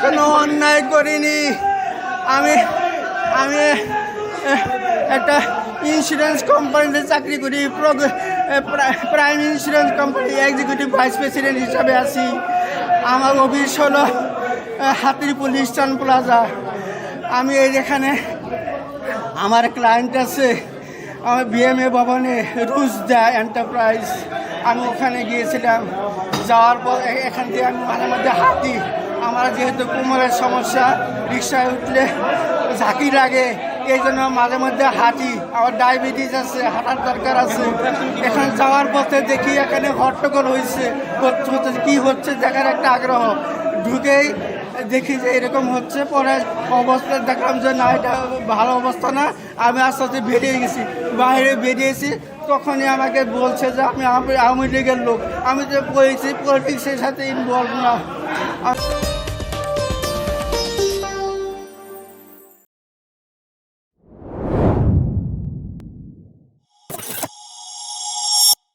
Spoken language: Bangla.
কোনো অন্যায় করিনি। আমি আমি একটা ইন্স্যুরেন্স কোম্পানিতে চাকরি করি, prime insurance company executive vice president হিসাবে আছি। আমার অফিস হলো হাতিরপুল ইস্টার্ন প্লাজা। আমি এখানে আমার ক্লায়েন্ট আছে আমার বিএমএ ভবনে রুজদা এন্টারপ্রাইজ। আমি ওখানে গিয়েছিলাম, যাওয়ার পর এখান থেকে আমি মাঝে মধ্যে হাঁটি। আমার যেহেতু কোমরের সমস্যা, রিক্সায় উঠলে ঝাঁকি লাগে, এই জন্য মাঝে মধ্যে হাঁটি। আমার ডায়াবেটিস আছে, হাঁটার দরকার আছে। এখানে যাওয়ার পথে দেখি এখানে হট্টগোল হয়েছে, কী হচ্ছে দেখার একটা আগ্রহ। ঢুকেই দেখি যে এরকম হচ্ছে, পরে অবস্থা দেখলাম যে না, এটা ভালো অবস্থা না। আমি আস্তে আস্তে বেরিয়ে গেছি, বাইরে বেরিয়েছি। তখনই আমাকে বলছে যে আমি আওয়ামী লীগের লোক। আমি যে বলেছি পলিটিক্সের সাথে ইনভলভ না।